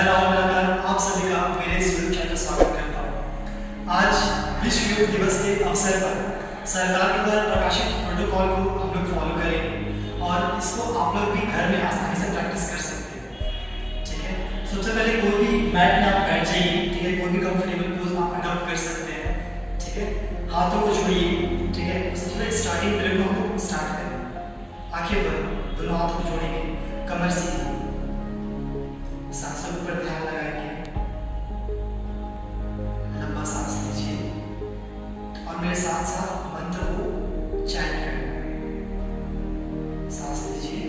मैं राहुल कलाकार आप सभी का मेरे इस यूट्यूब चैनल पर स्वागत करता हूँ। आज विश्व योग दिवस के अवसर पर सरकार के द्वारा प्रकाशित प्रोटोकॉल को हम लोग फॉलो करेंगे और इसको आप लोग भी घर में आसानी से प्रैक्टिस कर सकते हैं। ठीक है, सबसे पहले कोई भी मैट में आप बैठ जाइए। ठीक है, कोई भी कंफर्टेबल पोज आप अडॉप्ट कर सकते हैं। ठीक है, हाथों को जोड़िए। ठीक है, सबसे पहले स्टार्टिंग ड्रिल को हम स्टार्ट करें। आंखें बंद, दोनों हाथ को जोड़ेंगे, कमर सीधी, सांसों पर ध्यान लगाएंगे, लंबा सांस लीजिए और मेरे साथ साथ मंत्र को चैंट करें। सांस लीजिए,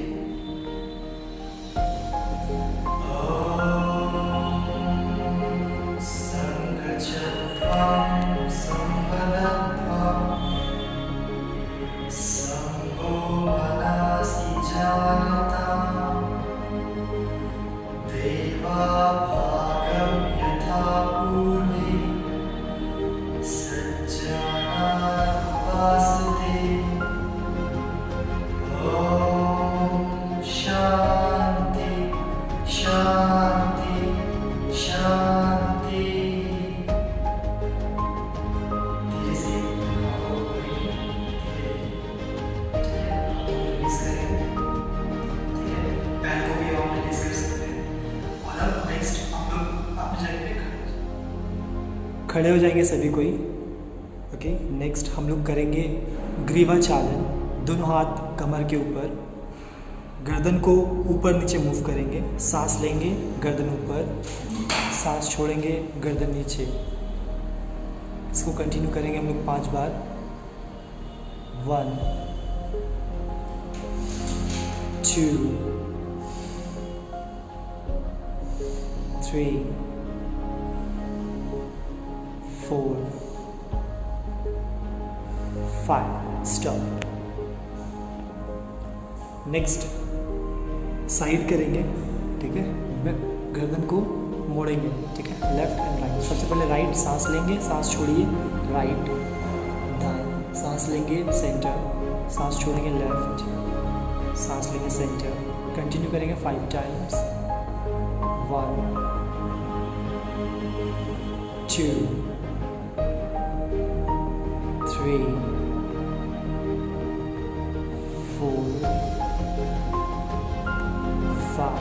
खड़े हो जाएंगे सभी कोई। ओके, नेक्स्ट हम लोग करेंगे ग्रीवा चालन। दोनों हाथ कमर के ऊपर, गर्दन को ऊपर नीचे मूव करेंगे। सांस लेंगे, गर्दन ऊपर, सांस छोड़ेंगे, गर्दन नीचे। इसको कंटिन्यू करेंगे हम लोग 5 बार। 1 2 3 4 5 स्टॉप। नेक्स्ट साइड करेंगे। ठीक है, गर्दन को मोड़ेंगे। ठीक है, लेफ्ट एंड राइट। सबसे पहले राइट, सांस लेंगे, सांस छोड़िए, राइट, दाएं, सांस लेंगे, सेंटर, सांस छोड़ेंगे, लेफ्ट, सांस लेंगे, सेंटर। कंटिन्यू करेंगे 5 टाइम्स। 1 2 3 4 5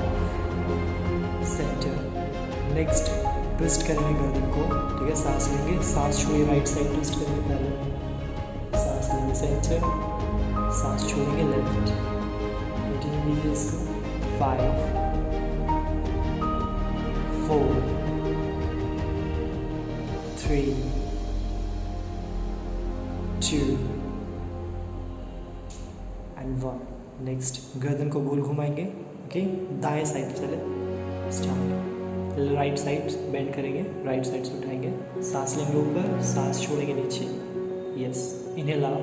सेंटर। नेक्स्ट ट्विस्ट करेंगे गर्दन को। ठीक है, सांस लेंगे, सांस छोड़िए, राइट साइड ट्विस्ट करेंगे पहले, सांस लेंगे, सेंटर, सांस छोड़ेंगे, लेफ्ट। कंटिन्यू कीजिए इसको। 5 4 3 2 एंड 1। नेक्स्ट गर्दन को गोल घुमाएंगे। ओके, दाएं साइड चले, स्टार्ट। राइट साइड बेंड करेंगे, राइट साइड से उठाएंगे, सांस लेंगे ऊपर, सांस छोड़ेंगे नीचे। Yes, inhale up,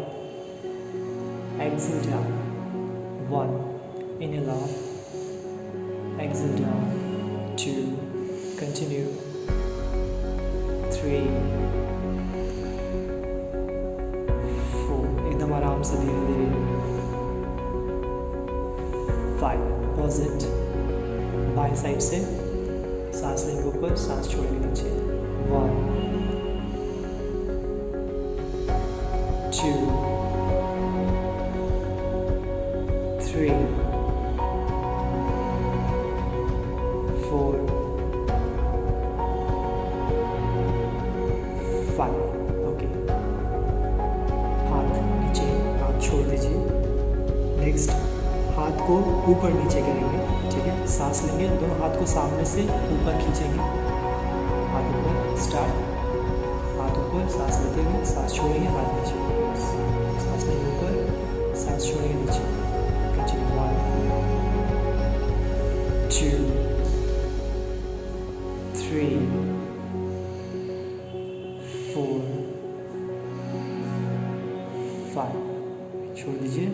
exhale down. 1 inhale up, exhale down. 2 continue. 3 4 एकदम आराम से, धीरे धीरे। 5 पॉज इट। बाएं साइड से सांस लेंगे ऊपर, सांस छोड़ेंगे नीचे। 1 2 3 4 5। ओके, हाथ नीचे, हाथ छोड़ दीजिए। नेक्स्ट हाथ को ऊपर नीचे करेंगे। ठीक है, सांस लेंगे, दोनों हाथ को सामने से ऊपर खींचेंगे, हाथ ऊपर, स्टार्ट। हाथ ऊपर, सांस लेते हुए, सांस छोड़ेंगे, हाथ नीचे, सांस लेंगे ऊपर, सांस छोड़ेंगे नीचे। कंटिन्यू। 1 2 3 4 5। छोड़ दीजिए।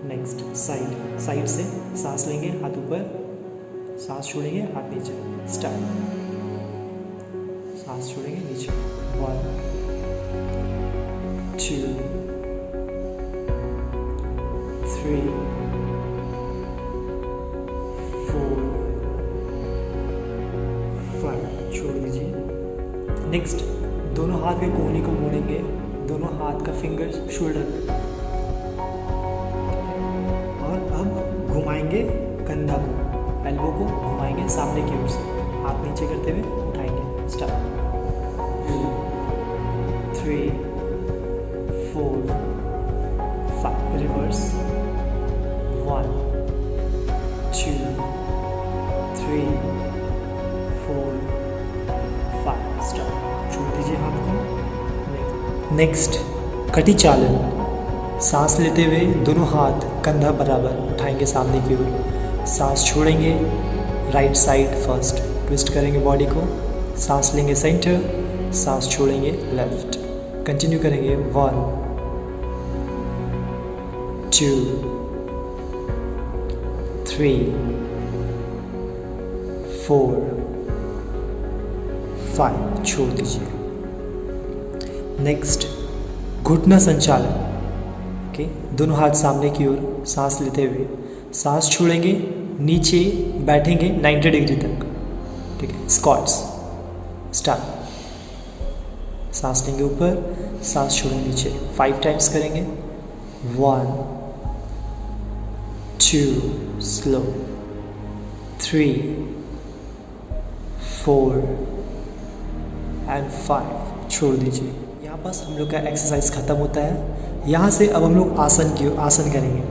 नेक्स्ट साइड से सांस लेंगे, हाथ ऊपर, सांस छोड़ेंगे, हाथ नीचे, स्टार्ट। सांस छोड़ेंगे, नीचे। 1 2 3 4 नेक्स्ट दोनों हाथ के कोहनी को मोड़ेंगे, दोनों हाथ का फिंगर शोल्डर पे, और अब घुमाएंगे कंधा को, एल्बो को घुमाएंगे सामने की ओर से, हाथ नीचे करते हुए उठाएंगे। स्टार्ट। 3 4 5 रिवर्स। 1 2 3 4 5 स्टॉप। छोड़ दीजिए हाथ को। नेक्स्ट कटी चालन। सांस लेते हुए दोनों हाथ कंधा बराबर उठाएंगे सामने की ओर, सांस छोड़ेंगे राइट साइड फर्स्ट, ट्विस्ट करेंगे बॉडी को, सांस लेंगे सेंटर, सांस छोड़ेंगे लेफ्ट। कंटिन्यू करेंगे। 1 2 3 4 5 छोड़ दीजिए। नेक्स्ट घुटना संचालन। ओके, दोनों हाथ सामने की ओर, सांस लेते हुए सांस छोड़ेंगे, नीचे बैठेंगे 90 डिग्री तक। ठीक है, स्क्वाट्स। स्टार्ट। सांस लेंगे ऊपर, सांस छोड़ेंगे नीचे, 5 टाइम्स करेंगे। 1 2 स्लो, 3 4 एंड 5 छोड़ दीजिए। यहाँ पास हम लोग का एक्सरसाइज ख़त्म होता है। यहाँ से अब हम लोग आसन करेंगे।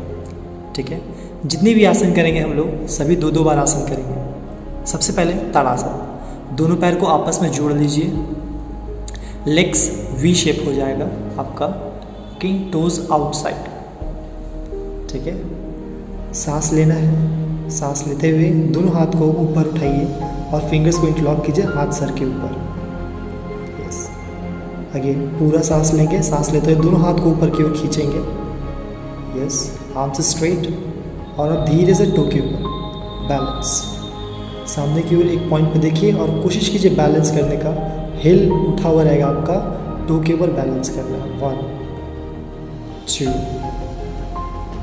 ठीक है, जितने भी आसन करेंगे हम लोग सभी 2-2 बार आसन करेंगे। सबसे पहले ताड़ासन। दोनों पैर को आपस में जोड़ लीजिए, लेग्स वी शेप हो जाएगा आपका, कि टोज आउटसाइड। ठीक है, सांस लेना है। सांस लेते हुए दोनों हाथ को ऊपर उठाइए और फिंगर्स को इंटरलॉक कीजिए हाथ सर के ऊपर। यस, अगेन पूरा सांस लेंगे। सांस लेते हुए दोनों हाथ को ऊपर की ओर खींचेंगे। यस, आर्म्स स्ट्रेट, और अब धीरे से टो के ऊपर बैलेंस। सामने की ओर एक पॉइंट पे देखिए और कोशिश कीजिए बैलेंस करने का। हिल उठा हुआ रहेगा आपका, टो के ऊपर बैलेंस करना है। 1 2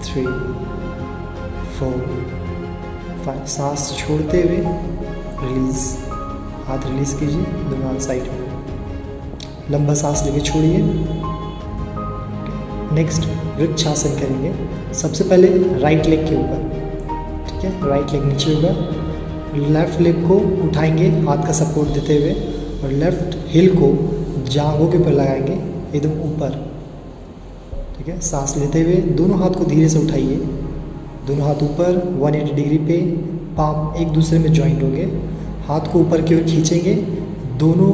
3 4 5। सांस छोड़ते हुए रिलीज, हाथ रिलीज कीजिए दोनों हाथ साइड में। लंबा सांस लेके छोड़िए। नेक्स्ट वृक्षासन करेंगे। सबसे पहले राइट लेग के ऊपर। ठीक है, राइट लेग नीचे होगा, लेफ्ट लेग को उठाएंगे हाथ का सपोर्ट देते हुए, और लेफ्ट हिल को जांघों के ऊपर लगाएंगे एकदम ऊपर। ठीक है, सांस लेते हुए दोनों हाथ को धीरे से उठाइए, दोनों हाथ ऊपर 180 डिग्री पे, पाम एक दूसरे में ज्वाइंट होंगे। हाथ को ऊपर की ओर खींचेंगे, दोनों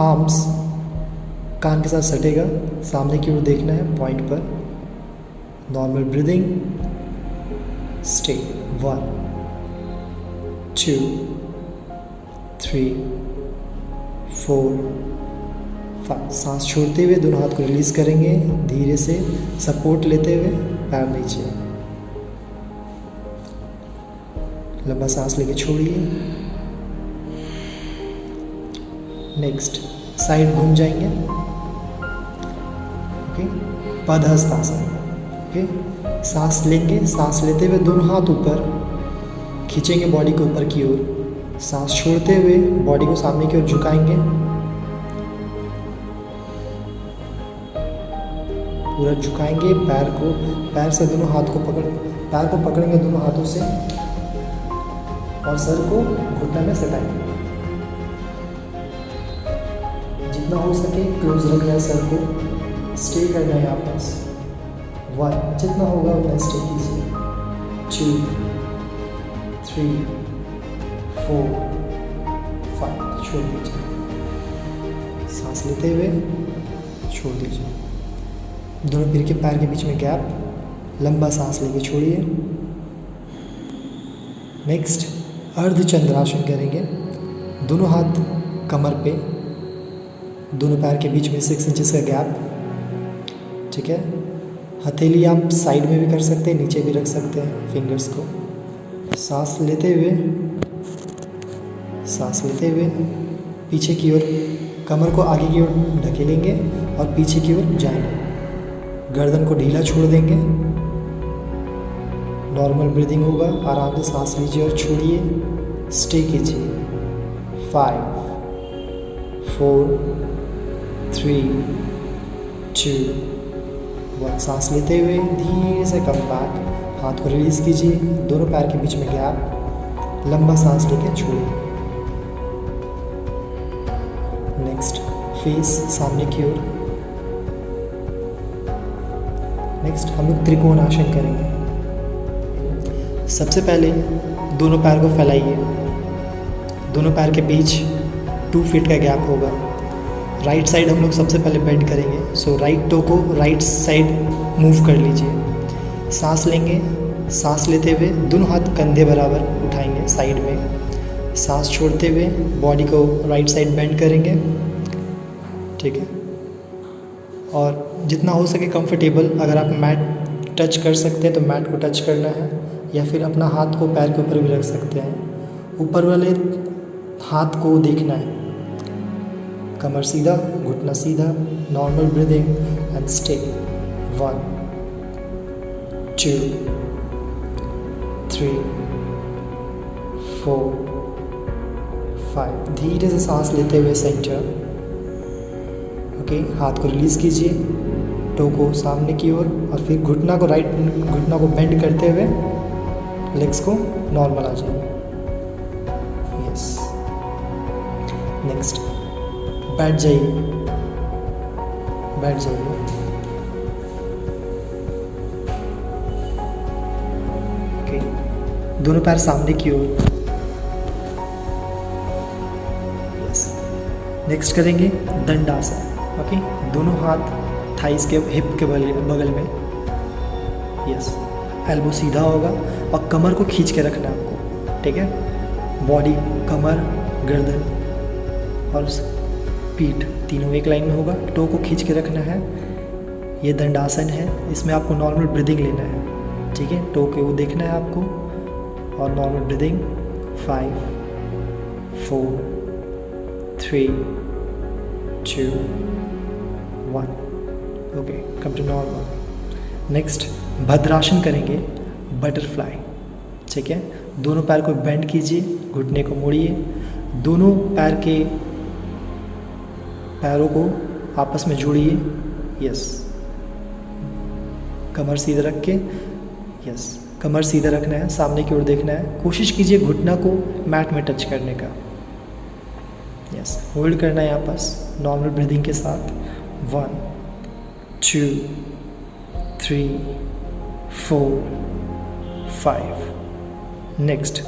आर्म्स कान के साथ सटेगा, सामने की ओर देखना है पॉइंट पर। Normal breathing. स्टे। 1 2 3 4 5। सांस छोड़ते हुए दोनों हाथ को रिलीज करेंगे, धीरे से सपोर्ट लेते हुए पैर नीचे। लंबा सांस लेके छोड़िए। नेक्स्ट साइड घूम जाएंगे। ओके, पदहस्तासन। ओके, सांस लेंगे, सांस लेते हुए दोनों हाथ ऊपर खींचेंगे बॉडी को ऊपर की ओर। सांस छोड़ते हुए बॉडी को सामने की ओर झुकाएंगे, पूरा झुकाएंगे। पैर से दोनों हाथ को पैर को पकड़ेंगे दोनों हाथों से, और सर को घुटने में सटाएंगे। जितना हो सके क्लोज रखना है सर को, स्टे करना है यहाँ पास। 1 जितना होगा उतना स्टे कीजिए। 2 3 4 5 छोड़ दीजिए। सांस लेते हुए छोड़ दीजिए। दोनों पैर के बीच में गैप, लंबा सांस लेके छोड़िए। नेक्स्ट अर्धचंद्रासन करेंगे। दोनों हाथ कमर पे, दोनों पैर के बीच में 6 इंचेस का गैप। ठीक है, हथेली आप साइड में भी कर सकते हैं, नीचे भी रख सकते हैं फिंगर्स को। सांस लेते हुए पीछे की ओर कमर को आगे की ओर ढकेलेंगे और पीछे की ओर जाएंगे। गर्दन को ढीला छोड़ देंगे। नॉर्मल ब्रीदिंग होगा, आराम से सांस लीजिए और छोड़िए। स्टे कीजिए। 5 4 3 2 1। सांस लेते हुए धीरे से कम बैक, हाथ को रिलीज़ कीजिए, दोनों पैर के बीच में गैप, लंबा सांस लेके छोड़िए। नेक्स्ट फेस सामने की ओर। नेक्स्ट हम लोग त्रिकोण आसन करेंगे। सबसे पहले दोनों पैर को फैलाइए, दोनों पैर के बीच 2 फीट का गैप होगा। राइट साइड हम लोग सबसे पहले बेंड करेंगे, सो राइट टो को राइट साइड मूव कर लीजिए। सांस लेंगे, सांस लेते हुए दोनों हाथ कंधे बराबर उठाएंगे साइड में। सांस छोड़ते हुए बॉडी को राइट साइड बेंड करेंगे, ठीक है। और जितना हो सके कंफर्टेबल, अगर आप मैट टच कर सकते हैं तो मैट को टच करना है, या फिर अपना हाथ को पैर के ऊपर भी रख सकते हैं। ऊपर वाले हाथ को देखना है, कमर सीधा, घुटना सीधा, नॉर्मल ब्रीदिंग एंड स्टे। 1 2 3 4 5। धीरे से सांस लेते हुए सेंटर, ओके। हाथ को रिलीज़ कीजिए, टो को सामने की ओर, और फिर घुटना को घुटना को बेंड करते हुए लेग्स को नॉर्मल आ जाइए। यस। नेक्स्ट बैठ जाइए, बैठ जाइए। ओके, दोनों पैर सामने की ओर। यस। नेक्स्ट करेंगे दंडासन, ओके। दोनों हाथ थाइस के हिप के बगल में। यस। एल्बो सीधा होगा और कमर को खींच के रखना है आपको, ठीक है। बॉडी, कमर, गर्दन और पीठ तीनों एक लाइन में होगा। टो को खींच के रखना है। ये दंडासन है, इसमें आपको नॉर्मल ब्रीदिंग लेना है, ठीक है। टो को वो देखना है आपको, और normal breathing. 5 4 3 2 1। Okay, come to normal. Next Bhadrasana करेंगे, बटरफ्लाई, ठीक है। दोनों पैर को बेंड कीजिए, घुटने को मोड़िए, दोनों पैरों को आपस में जोड़िए। यस। कमर सीधा रख के, यस, कमर सीधा रखना है, सामने की ओर देखना है। कोशिश कीजिए घुटना को मैट में टच करने का। यस। होल्ड करना है आपस नॉर्मल ब्रीदिंग के साथ। 1 2 3 4 5। नेक्स्ट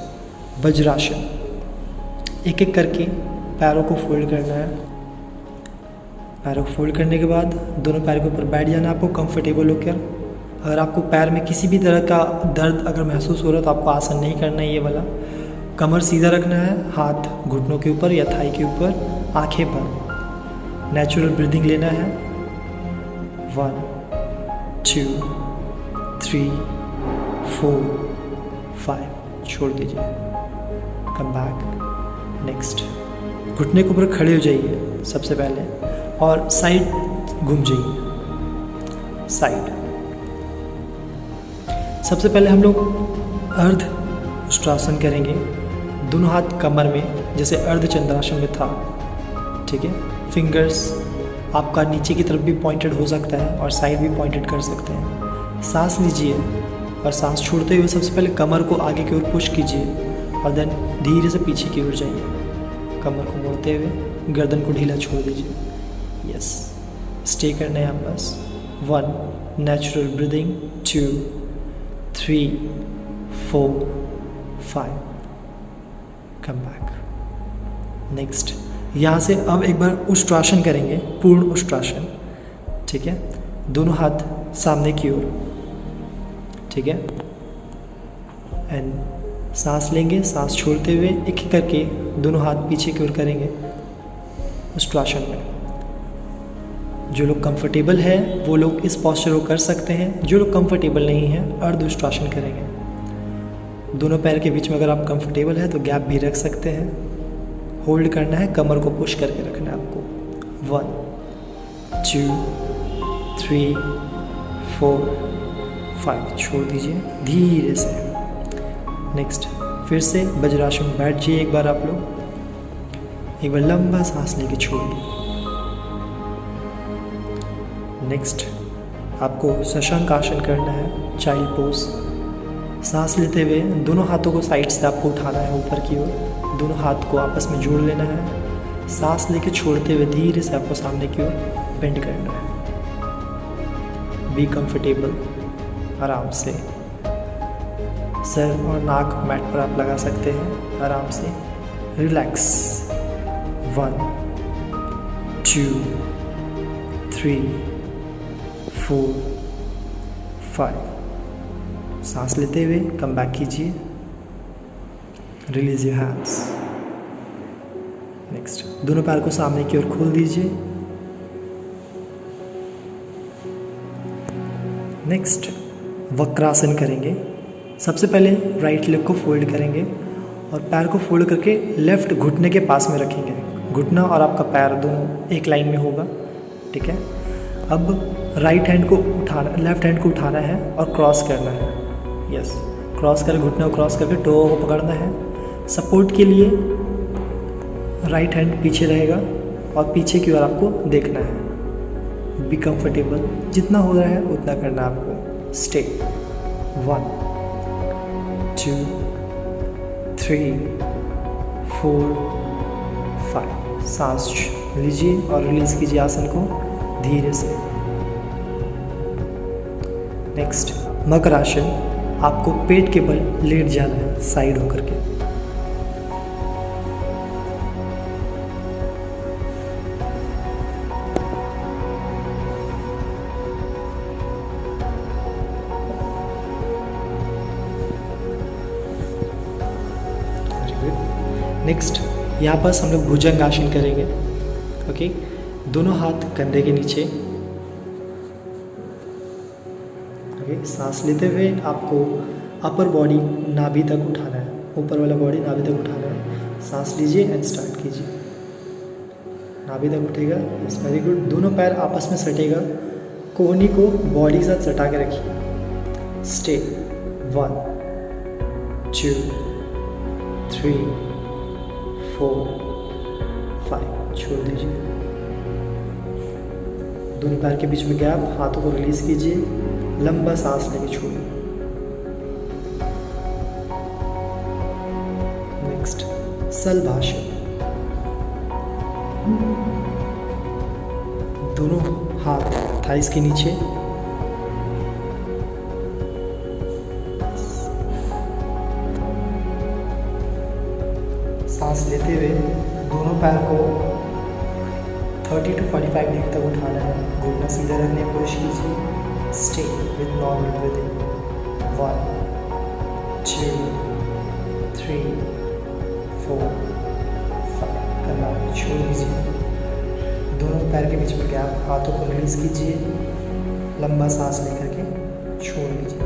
वज्रासन, एक एक करके पैरों को फोल्ड करना है। पैरों को फोल्ड करने के बाद दोनों पैर के ऊपर बैठ जाना आपको कंफर्टेबल होकर। अगर आपको पैर में किसी भी तरह का दर्द अगर महसूस हो रहा है तो आपको आसन नहीं करना है ये वाला। कमर सीधा रखना है, हाथ घुटनों के ऊपर या थाई के ऊपर, आंखें बंद। नेचुरल ब्रीदिंग लेना है। 1 2 3 4 5। छोड़ दीजिए, कम बैक। नेक्स्ट घुटने के ऊपर खड़े हो जाइए सबसे पहले, और साइड घूम जाइए, साइड। सबसे पहले हम लोग अर्ध उष्ट्रासन करेंगे। दोनों हाथ कमर में, जैसे अर्ध चंद्रासन में था, ठीक है। फिंगर्स आपका नीचे की तरफ भी पॉइंटेड हो सकता है और साइड भी पॉइंटेड कर सकते हैं। सांस लीजिए और सांस छोड़ते हुए सबसे पहले कमर को आगे की ओर पुश कीजिए, और देन धीरे से पीछे की ओर जाइए। कमर को मोड़ते हुए गर्दन को ढीला छोड़ दीजिए। यस। स्टे करना है यहाँ बस। 1 natural breathing, 2 3 4 5। Come back. Next यहाँ से अब एक बार उष्ट्रासन करेंगे, पूर्ण उष्ट्रासन, ठीक है। दोनों हाथ सामने की ओर, ठीक है। एंड सांस लेंगे, सांस छोड़ते हुए एक एक करके दोनों हाथ पीछे की ओर करेंगे उष्ट्रासन में। जो लोग कंफर्टेबल है वो लोग इस पॉस्चर को कर सकते हैं, जो लोग कंफर्टेबल नहीं है अर्ध उष्ट्रासन करेंगे। दोनों पैर के बीच में अगर आप कंफर्टेबल है तो गैप भी रख सकते हैं। होल्ड करना है, कमर को पुश करके रखना है आपको। 1 2 3 4 5। छोड़ दीजिए धीरे से। नेक्स्ट फिर से वज्रासन बैठ जाइए एक बार आप लोग। एक बार लंबा सांस लेके छोड़िए। नेक्स्ट आपको शशांक आसन करना है, चाइल्ड पोज। सांस लेते हुए दोनों हाथों को साइड से आपको उठाना है ऊपर की ओर, दोनों हाथ को आपस में जोड़ लेना है। सांस लेके छोड़ते हुए धीरे से आपको सामने की ओर बेंड करना है। बी कंफर्टेबल, आराम से। सर और नाक मैट पर आप लगा सकते हैं, आराम से रिलैक्स। 1 2 3 4 5। सांस लेते हुए कम बैक कीजिए, रिलीज योर हैंड्स। नेक्स्ट दोनों पैर को सामने की ओर खोल दीजिए। नेक्स्ट वक्रासन करेंगे। सबसे पहले राइट लेग को फोल्ड करेंगे और पैर को फोल्ड करके लेफ्ट घुटने के पास में रखेंगे। घुटना और आपका पैर दोनों एक लाइन में होगा, ठीक है। अब राइट हैंड को उठाना, लेफ्ट हैंड को उठाना है और क्रॉस करना है। यस, क्रॉस कर घुटने को क्रॉस करके टो को पकड़ना है। सपोर्ट के लिए राइट हैंड पीछे रहेगा और पीछे की ओर आपको देखना है। बी कंफर्टेबल, जितना हो रहा है उतना करना है आपको। स्टे। 1 2 3 4 5। सांस लीजिए और रिलीज कीजिए आसन को धीरे से। नेक्स्ट मकर आसन। आपको पेट के बल लेट जाना है साइड होकर के। नेक्स्ट यहाँ पर हम लोग भुजंग आसन करेंगे। ओके, दोनों हाथ कंधे के नीचे। ओके, सांस लेते हुए आपको अपर बॉडी नाभि तक उठाना है, ऊपर वाला बॉडी नाभि तक उठाना है। सांस लीजिए एंड स्टार्ट कीजिए। नाभि तक उठेगा, इट्स वेरी गुड। दोनों पैर आपस में सटेगा, कोहनी को बॉडी के साथ सटा के रखिए। स्टे। 1 2 3 4 5। छोड़ दीजिए। दोनों पैर के बीच में गैप, हाथों को रिलीज कीजिए, लंबा सांस लेके छोड़िए। नेक्स्ट सलभाषण। दोनों हाथ थाइस के नीचे। सांस लेते हुए दोनों पैर को 30 to 45 डिग्री तक उठाना है। घुटना सीधा रखने की कोशिश कीजिए। Stay with normal breathing. 1 2 3 4 5। करना छोड़ दीजिए। दोनों पैर के बीच में गैप, हाथों को रिलीज कीजिए, लंबा सांस लेकर के छोड़ दीजिए।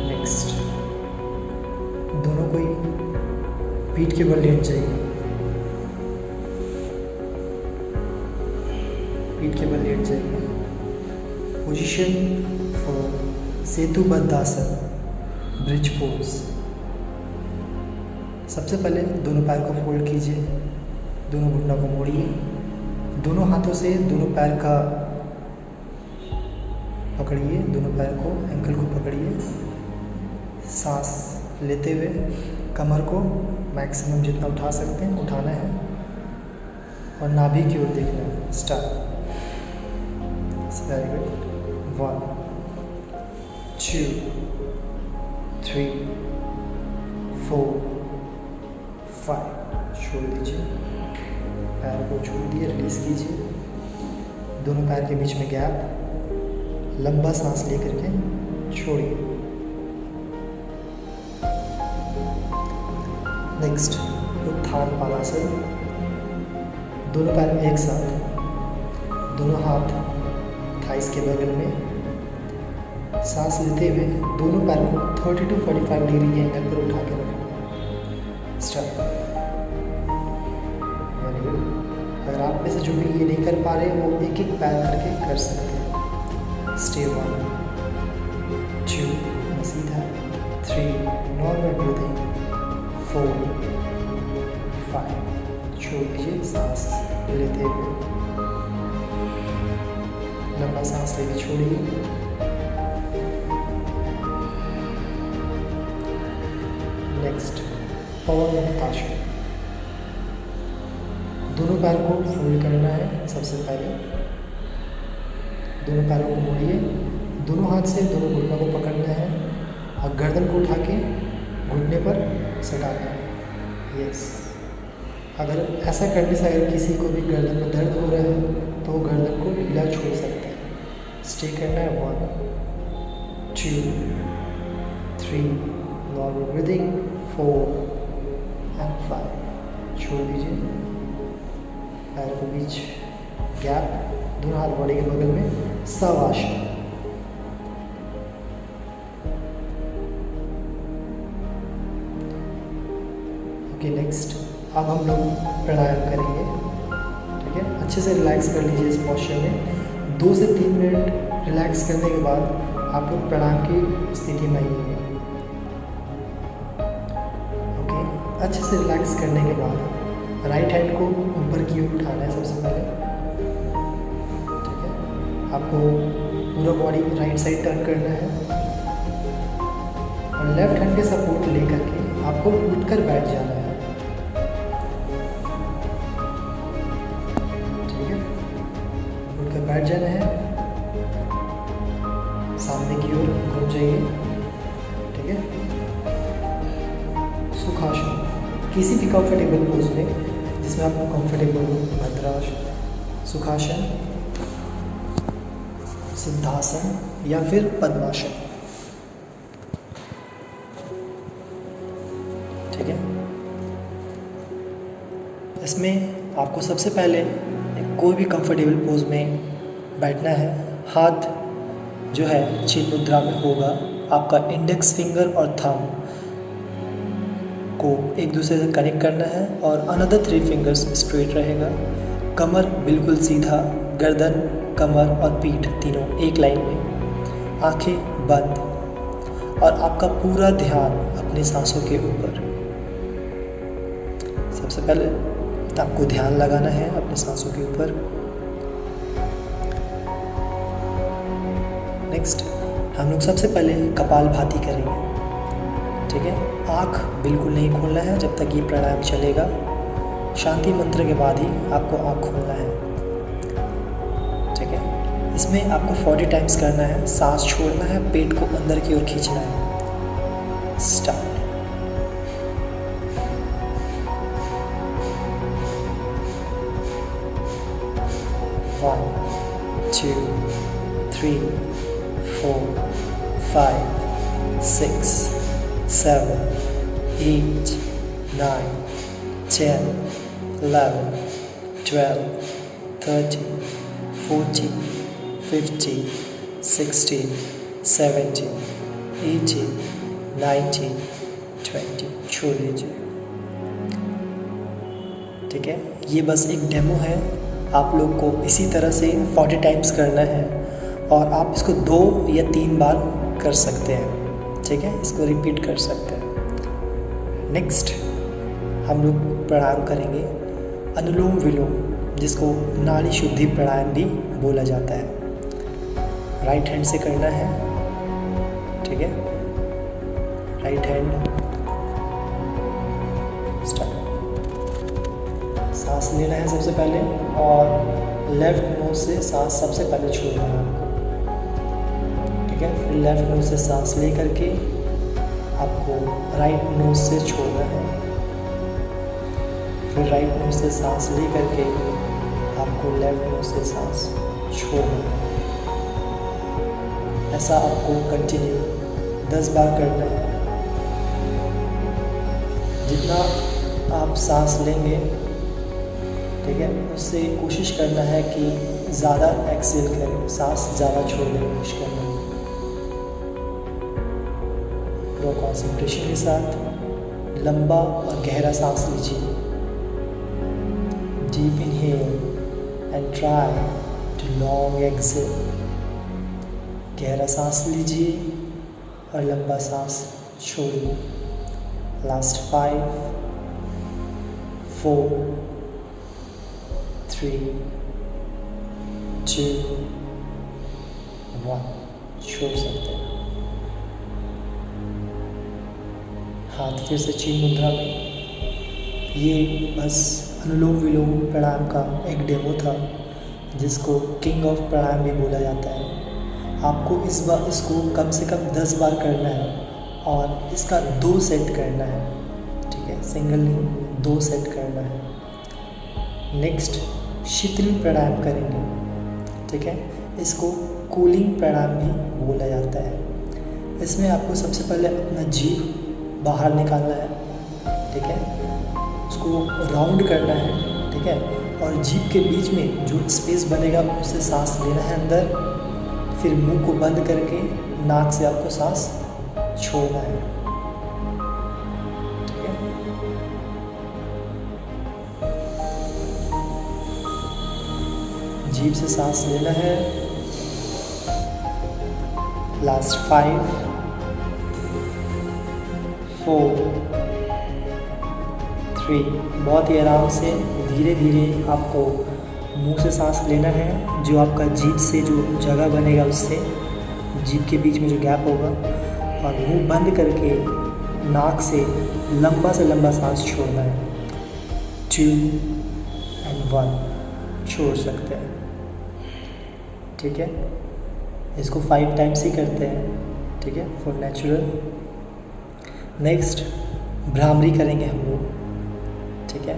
नेक्स्ट दोनों को पीठ के बल लेट जाइए। पीठ के बल लेट जाइए। पोजीशन फॉर सेतुबद्ध आसन, ब्रिज पोज। सबसे पहले दोनों पैर को फोल्ड कीजिए, दोनों घुटनों को मोड़िए, दोनों हाथों से दोनों पैर का पकड़िए, दोनों पैर को, एंकल को पकड़िए। सांस लेते हुए कमर को मैक्सिमम जितना उठा सकते हैं उठाना है और नाभि की ओर देखना है। स्टार्ट। Very good. 1 2 3 4 5। छोड़ दीजिए, पैर को छोड़ दिए, रिलीज कीजिए। दोनों पैर के बीच में गैप, लंबा सांस लेकर के छोड़िए। नेक्स्ट उत्थान पादासन। दोनों पैर एक साथ, दोनों हाथ थाइस के बगल में। सांस लेते हुए दोनों पैर को 30 to 45 डिग्री के एंगल पर उठा के रखें। स्टार्ट। Very good. अगर आप में से जो भी ये नहीं कर पा रहे वो एक एक पैर करके कर सकते हैं। स्टे। 1 2 सीधा, 3 नॉर्मल ब्रीथिंग, 4 5। छोड़ दीजिए सांस लेते हुए। लंबा सांस लेके छोड़िए। नेक्स्ट पवनमुक्तासन। दोनों पैर को फोल्ड करना है। सबसे पहले दोनों पैरों को मोड़िए, दोनों हाथ से दोनों घुटनों को पकड़ना है और गर्दन को उठा के घुटने पर सटाना है। यस, अगर ऐसा करने से अगर किसी को भी गर्दन में दर्द हो रहा है तो वो गर्दन को ढीला छोड़ सकते हैं। स्टे करना है 1 2 3 नॉर्मल ब्रीदिंग 4 एंड 5। छोड़ दीजिए। पैर के बीच गैप, दोनों हाथ बॉडी के बगल में, शवासन। ओके, नेक्स्ट अब हम लोग प्राणायाम करेंगे। ठीक है, अच्छे से रिलैक्स कर लीजिए इस पोस्चर में। 2 से 3 मिनट रिलैक्स करने के बाद आप लोग प्राणायाम की स्थिति में आइए। ओके, अच्छे से रिलैक्स करने के बाद राइट हैंड को ऊपर की ओर उठाना है सबसे पहले। ठीक है, आपको पूरा बॉडी राइट साइड टर्न करना है और लेफ्ट हैंड के सपोर्ट लेकर के आपको उठकर बैठ जाना है। ठीक है, उठकर बैठ जाना है, सामने की ओर घूम जाइए। ठीक है, सुखासन। किसी भी कंफर्टेबल पोज में जिसमें आपको कंफर्टेबल हो, भद्रासन, सुखासन, सिद्धासन या फिर पद्मासन। ठीक है, इसमें आपको सबसे पहले कोई भी कंफर्टेबल पोज में बैठना है। हाथ जो है चिन मुद्रा में होगा। आपका इंडेक्स फिंगर और थंब को एक दूसरे से कनेक्ट करना है और अनदर 3 फिंगर्स स्ट्रेट रहेगा। कमर बिल्कुल सीधा, गर्दन, कमर और पीठ तीनों एक लाइन में। आंखें बंद और आपका पूरा ध्यान अपनी सांसों के ऊपर। सबसे पहले आपको ध्यान लगाना है अपनी सांसों के ऊपर। नेक्स्ट हम लोग सबसे पहले कपालभाति करेंगे। ठीक है, आँख बिल्कुल नहीं खोलना है जब तक ये प्राणायाम चलेगा। शांति मंत्र के बाद ही आपको आँख खोलना है। ठीक है, इसमें आपको 40 टाइम्स करना है। सांस छोड़ना है, पेट को अंदर की ओर खींचना है। स्टार्ट। One, 2, 3, 4, 5, 6, 7, 8, 9, 10, 11, 12, 13, 14, 15, 16, 17, 18, 19, 20। छोड़ लीजिए। ठीक है, ये बस एक डेमो है। आप लोग को इसी तरह से 40 टाइम्स करना है और आप इसको 2 या 3 बार कर सकते हैं। ठीक है, इसको रिपीट कर सकते हैं। नेक्स्ट हम लोग प्राणायाम करेंगे अनुलोम विलोम, जिसको नाड़ी शुद्धि प्राणायाम भी बोला जाता है। राइट हैंड से करना है। ठीक है, राइट हैंड स्टार्ट। सांस लेना है सबसे पहले और लेफ्ट नोज से सांस सबसे पहले छोड़ना है आपको। ठीक है, फिर लेफ्ट नोज से सांस ले करके आपको राइट नोज से छोड़ना है। फिर राइट नोज से सांस ले करके आपको लेफ्ट नोज से सांस छोड़ना है। ऐसा आपको कंटिन्यू 10 बार करना है। जितना आप सांस लेंगे, ठीक है, उससे कोशिश करना है कि ज़्यादा एक्सेल करें, सांस ज़्यादा छोड़ने की कोशिश करना है। पूरा कॉन्सेंट्रेशन के साथ लंबा और गहरा सांस लीजिए। Deep inhale and try to long exhale. गहरा सांस लीजिए और लंबा सांस छोड़िए। लास्ट 5, 4, 3, 2, 1 छोड़ सकते हैं। हाथ फिर से चिन्ह मुद्रा में। ये बस अनुलोम विलोम प्राणायाम का एक डेमो था, जिसको किंग ऑफ प्राणायाम भी बोला जाता है। आपको इसको कम से कम 10 बार करना है और इसका 2 सेट करना है, ठीक है, सिंगल नहीं 2 सेट करना है। नेक्स्ट शीतली प्राणायाम करेंगे, ठीक है, इसको कूलिंग प्राणायाम भी बोला जाता है। इसमें आपको सबसे पहले अपना जीभ बाहर निकालना है, ठीक है, उसको राउंड करना है, ठीक है, और जीभ के बीच में जो स्पेस बनेगा उससे सांस लेना है अंदर, फिर मुंह को बंद करके नाक से आपको सांस छोड़ना है, ठीक है। जीभ से सांस लेना है। लास्ट 5, 4, 3। बहुत ही आराम से धीरे धीरे आपको मुंह से सांस लेना है। जो आपका जीभ से जो जगह बनेगा उससे जीभ के बीच में जो गैप होगा, और मुंह बंद करके नाक से लंबा सांस छोड़ना है। 2 and 1 छोड़ सकते हैं, ठीक है। इसको 5 टाइम्स ही करते हैं, ठीक है, फॉर नेचुरल। नेक्स्ट भ्रामरी करेंगे हम लोग, ठीक है।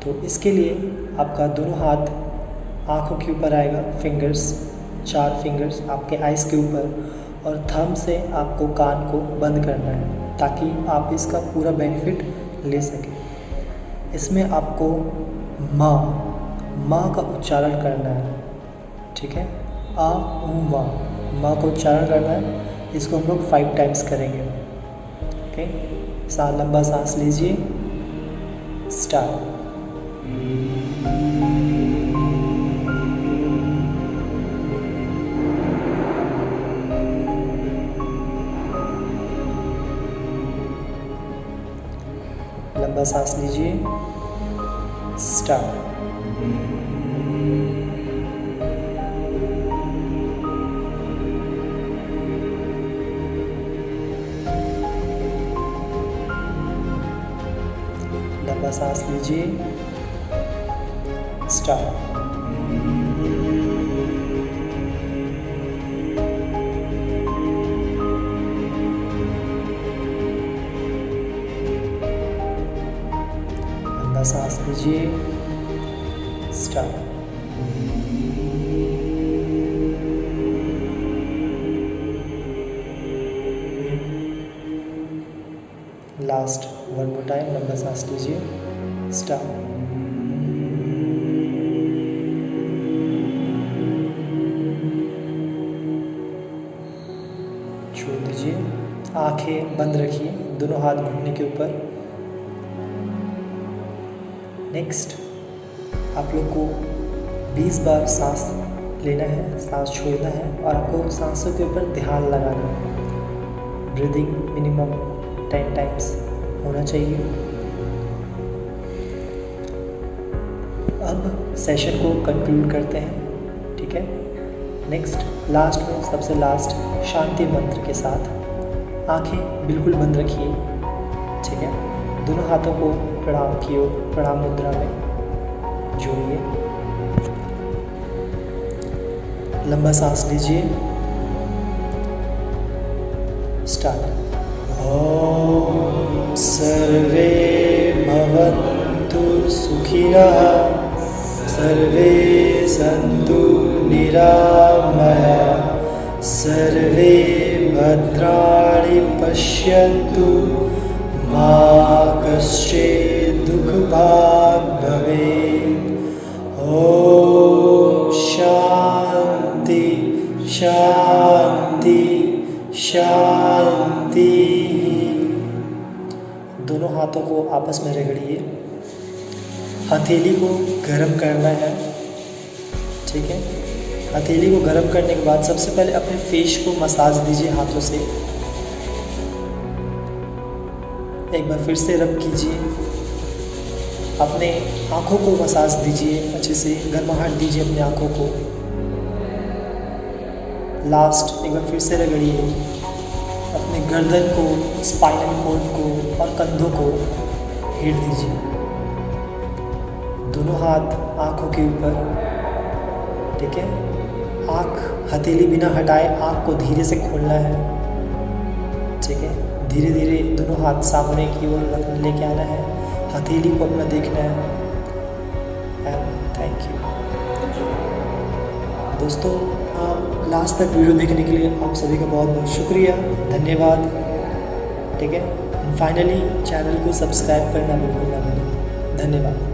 तो इसके लिए आपका दोनों हाथ आँखों के ऊपर आएगा, फिंगर्स 4 फिंगर्स आपके आइज़ के ऊपर, और थंब से आपको कान को बंद करना है ताकि आप इसका पूरा बेनिफिट ले सकें। इसमें आपको माँ का उच्चारण करना है, ठीक है, आ ऊ माँ का उच्चारण करना है। इसको हम लोग 5 टाइम्स करेंगे, ओके। लंबा सांस लीजिए, स्टार्ट। लंबा सांस लीजिए, स्टार्ट। लंबा सांस लीजिए, स्टार्ट। लंबा सांस लीजिए, स्टार्ट। लास्ट 1 more टाइम, लंबा सांस लीजिए, स्टार्ट। छोड़ दीजिए, आंखें बंद रखिए, दोनों हाथ घुटने के ऊपर। नेक्स्ट आप लोग को 20 बार सांस लेना है, सांस छोड़ना है, और आपको सांसों के ऊपर ध्यान लगाना है। ब्रीदिंग मिनिमम 10 टाइम्स होना चाहिए। अब सेशन को कंक्लूड करते हैं, ठीक है। नेक्स्ट लास्ट में सबसे लास्ट शांति मंत्र के साथ आंखें बिल्कुल बंद रखिए, ठीक है। दोनों हाथों को प्रणाम की ओर प्रणाम मुद्रा में जोड़िए। लंबा सांस लीजिए, स्टार्ट। ओम सर्वे भवन्तु सुखिनः, सर्वे सन्तु निरामया, सर्वे भद्राणि पश्यन्तु, मा कश्चित् दुःखभाग् भवेत्। ओम शांति शांति शांति। दोनों हाथों को आपस में रगड़िए। हथेली को गर्म करना है, ठीक है। हथेली को गर्म करने के बाद सबसे पहले अपने फेस को मसाज दीजिए हाथों से। एक बार फिर से रब कीजिए। अपने आँखों को मसाज दीजिए, अच्छे से गर्माहट दीजिए अपने आँखों को। लास्ट एक बार फिर से रगड़िए अपने गर्दन को, स्पाइनल कॉर्ड को और कंधों को हिट दीजिए। दोनों हाथ आँखों के ऊपर, ठीक है। आँख हथेली बिना हटाए आँख को धीरे से खोलना है, ठीक है। धीरे धीरे दोनों हाथ सामने की ओर लेके आना है, हथेली को अपना देखना है। एंड थैंक यू दोस्तों, लास्ट तक वीडियो देखने के लिए आप सभी का बहुत बहुत शुक्रिया, धन्यवाद, ठीक है। फाइनली चैनल को सब्सक्राइब करना बिल्कुल ना भूलें। धन्यवाद।